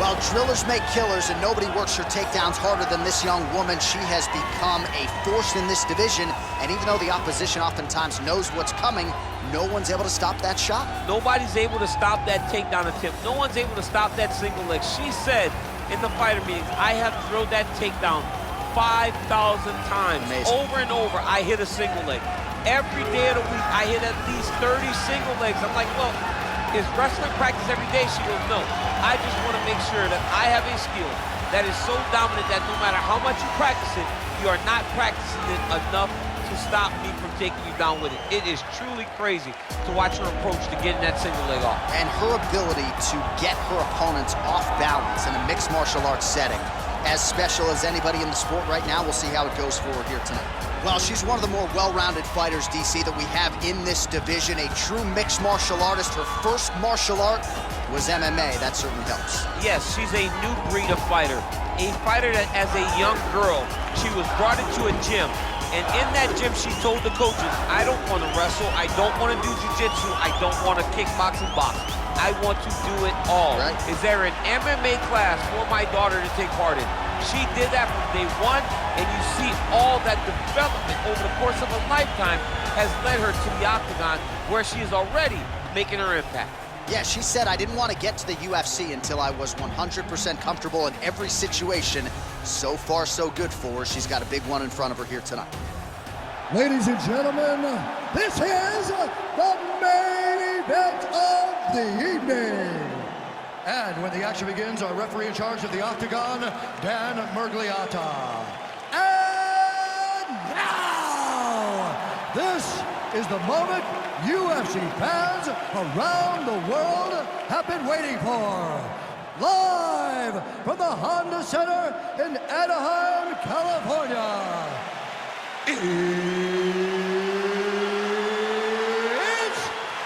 Well, drillers make killers, and nobody works her takedowns harder than this young woman. She has become a force in this division, and even though the opposition oftentimes knows what's coming, no one's able to stop that shot. Nobody's able to stop that takedown attempt. No one's able to stop that single leg. She said in the fighter meetings, I have drilled that takedown 5,000 times. Amazing. Over and over, I hit a single leg. Every day of the week, I hit at least 30 single legs. I'm like, well, is wrestling practice every day? She goes, no. I just want to make sure that I have a skill that is so dominant that no matter how much you practice it, you are not practicing it enough to stop me from taking you down with it. It is truly crazy to watch her approach to getting that single leg off. And her ability to get her opponents off balance in a mixed martial arts setting, as special as anybody in the sport right now. We'll see how it goes for her here tonight. Well, she's one of the more well-rounded fighters, DC, that we have in this division. A true mixed martial artist. Her first martial art was MMA. That certainly helps. Yes, she's a new breed of fighter. A fighter that, as a young girl, she was brought into a gym. And in that gym, she told the coaches, I don't want to wrestle. I don't want to do jiu-jitsu. I don't want to kickbox and box. I want to do it all. Right. Is there an MMA class for my daughter to take part in? She did that from day one, and you see all that development over the course of a lifetime has led her to the octagon, where she is already making her impact. Yeah, she said, I didn't want to get to the UFC until I was 100% comfortable in every situation. So far, so good for her. She's got a big one in front of her here tonight. Ladies and gentlemen, this is the main event of the evening. And when the action begins, our referee in charge of the octagon, Dan Murgliata. And now, this is the moment UFC fans around the world have been waiting for. Live from the Honda Center in Anaheim, California. It's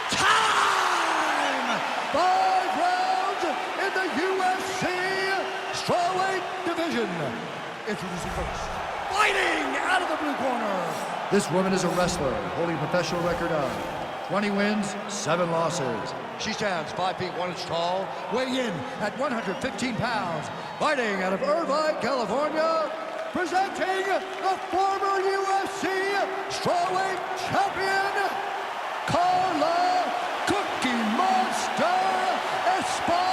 time! 5 rounds in the UFC Strawweight division. Introducing first, fighting out of the blue corner. This woman is a wrestler holding a professional record of 20 wins, 7 losses. She stands 5 feet 1 inch tall, weighing in at 115 pounds. Fighting out of Irvine, California, presenting the former UFC Strawweight champion, Carla Cookie Monster Esparza.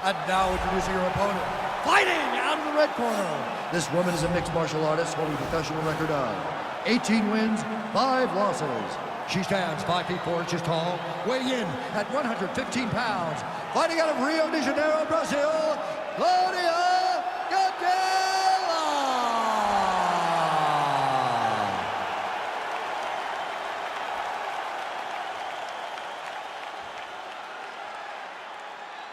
And now introducing your opponent, fighting out of the red corner. This woman is a mixed martial artist holding a professional record of 18 wins, 5 losses. She stands 5 feet 4 inches tall, weighing in at 115 pounds. Fighting out of Rio de Janeiro, Brazil, Gadelha.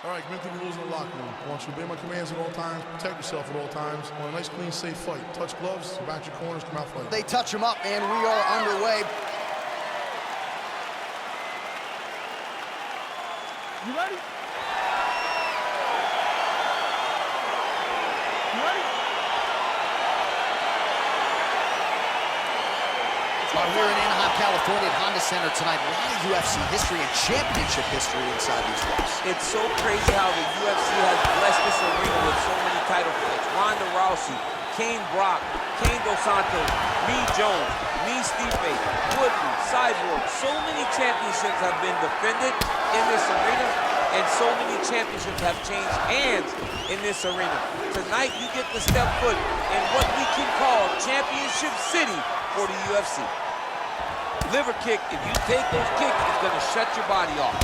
All right, commit to the rules in the locker room. I want you to obey my commands at all times, protect yourself at all times. I want a nice, clean, safe fight. Touch gloves, back your corners, come out fighting. They touch him up, and we are underway. You ready? You ready? Well, we're in Anaheim, California at Honda Center tonight. A lot of UFC history and championship history inside these ropes. It's so crazy how the UFC has blessed this arena with so many title fights. Ronda Rousey, Kane Brock, Kane Dos Santos, me Jones, me Stipe, Woodley, Cyborg. So many championships have been defended in this arena, and so many championships have changed hands in this arena. Tonight, you get to step foot in what we can call Championship City for the UFC. Liver kick, if you take those kicks, it's gonna shut your body off.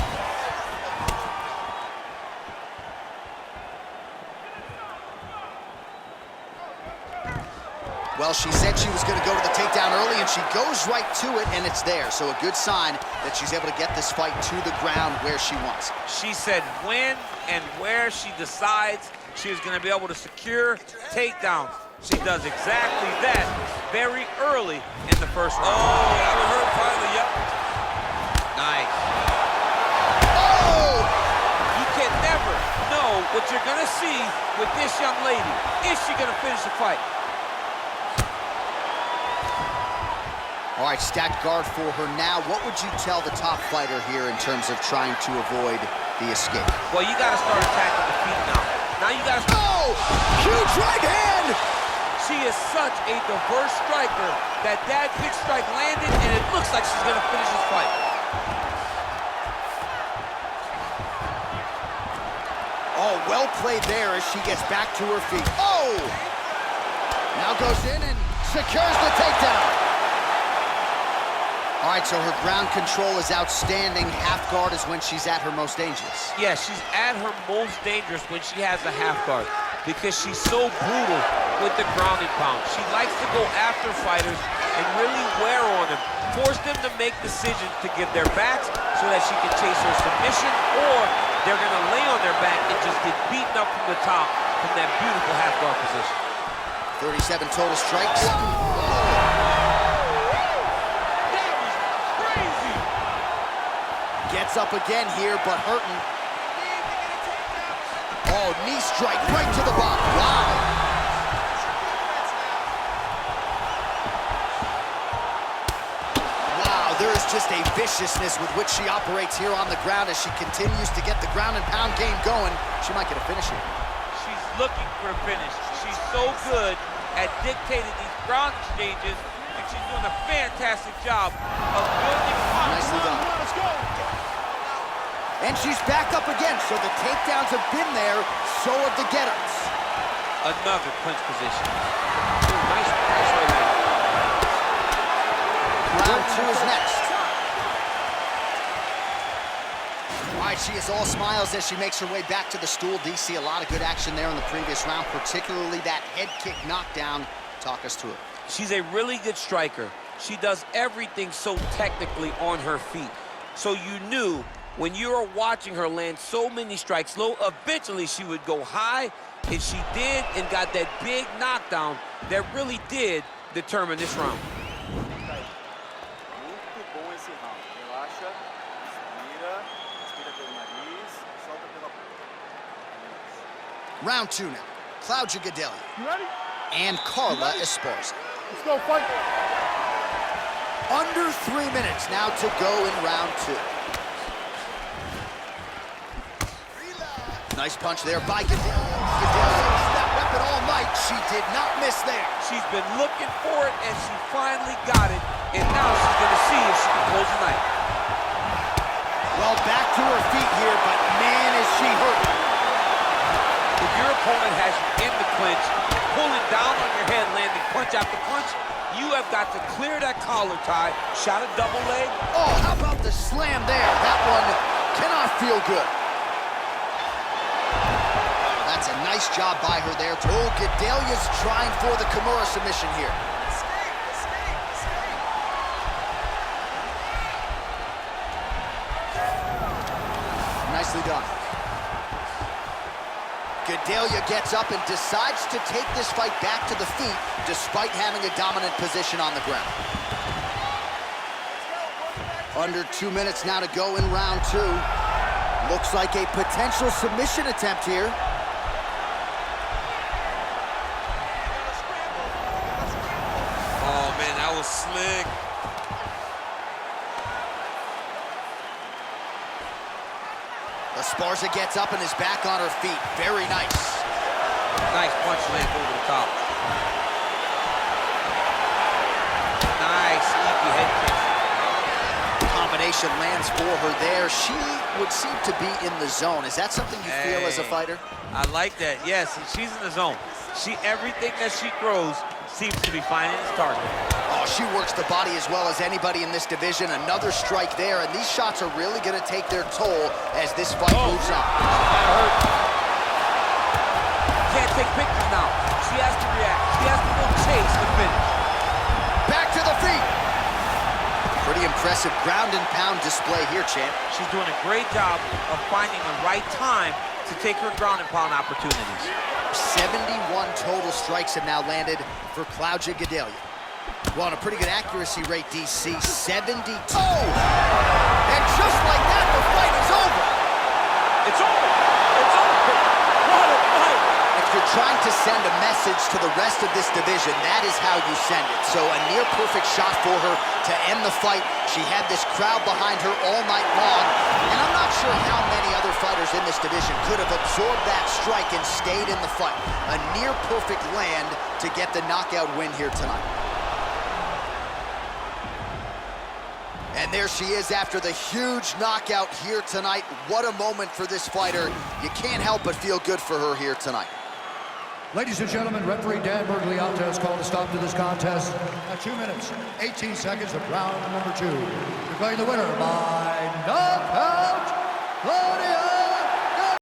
Well, she said she was going to go to the takedown early, and she goes right to it, and it's there. So a good sign that she's able to get this fight to the ground where she wants it. She said when and where she decides she is going to be able to secure takedowns. She does exactly that very early in the first round. Oh, that was her finally, yep. Nice. Oh! You can never know what you're going to see with this young lady. Is she going to finish the fight? All right, stacked guard for her now. What would you tell the top fighter here in terms of trying to avoid the escape? Well, you got to start attacking the feet now. Now you got to... Oh! Huge right hand! She is such a diverse striker that big strike landed, and it looks like she's going to finish this fight. Oh, well played there as she gets back to her feet. Oh! Now goes in and secures the takedown. All right, so her ground control is outstanding. Half guard is when she's at her most dangerous. Yeah, she's at her most dangerous when she has a half guard because she's so brutal with the ground and pound. She likes to go after fighters and really wear on them, force them to make decisions to give their backs so that she can chase her submission, or they're going to lay on their back and just get beaten up from the top from that beautiful half guard position. 37 total strikes. Gets up again here, but hurting. Oh, knee strike right to the bottom. Wow. Wow, there is just a viciousness with which she operates here on the ground as she continues to get the ground and pound game going. She might get a finish here. She's looking for a finish. She's so good at dictating these ground exchanges, and she's doing a fantastic job of building. Nicely done. Let's go. And she's back up again, so the takedowns have been there, so have the get-ups. Another clinch position. Ooh, nice right there. Round two is next. All right, she is all smiles as she makes her way back to the stool. DC, a lot of good action there in the previous round, particularly that head kick knockdown. Talk us through it. She's a really good striker. She does everything so technically on her feet. So you knew when you were watching her land so many strikes low, eventually she would go high, and she did, and got that big knockdown that really did determine this round. Muito bom esse round. Relaxa, respira pelo nariz, solta pela boca. Round two now. Claudia Gadelha You ready? and Carla Esparza. Let's go fight. Under 3 minutes now to go in round two. Nice punch there by Gadelha. Gadelha used that weapon all night. She did not miss there. She's been looking for it, and she finally got it, and now she's going to see if she can close the night. Well, back to her feet here, but man, is she hurt. If your opponent has you in the clinch, pulling down on your head, landing punch after punch, you have got to clear that collar tie, shot a double leg. Oh, how about the slam there? That one cannot feel good. That's a nice job by her there. Oh, Gadelha's trying for the Kimura submission here. Nicely done. Gadelha gets up and decides to take this fight back to the feet despite having a dominant position on the ground. Under 2 minutes now to go in round two. Looks like a potential submission attempt here. Oh, man, that was slick. Esparza gets up and is back on her feet. Very nice. Nice punch land over the top. Nice, sneaky head kick. Combination lands for her there. She would seem to be in the zone. Is that something you feel as a fighter? I like that, yes, she's in the zone. Everything that she throws seems to be finding its target. Oh, she works the body as well as anybody in this division. Another strike there, and these shots are really going to take their toll as this fight moves on. Can't take pictures now. She has to react. She has to go chase the finish. Back to the feet. Pretty impressive ground and pound display here, champ. She's doing a great job of finding the right time to take her ground and pound opportunities. 71 total strikes have now landed for Claudia Gadelha. Well, on a pretty good accuracy rate, DC, 72. And just like that, the fight is over. It's over. It's over. What a fight. Extra trying to send a message to the rest of this division, that is how you send it. So a near-perfect shot for her to end the fight. She had this crowd behind her all night long, and I'm not sure how many other fighters in this division could have absorbed that strike and stayed in the fight. A near-perfect land to get the knockout win here tonight. And there she is after the huge knockout here tonight. What a moment for this fighter. You can't help but feel good for her here tonight. Ladies and gentlemen, referee Dan Bergliata has called a stop to this contest at 2 minutes, 18 seconds of round number 2. Declaring the winner by knockout.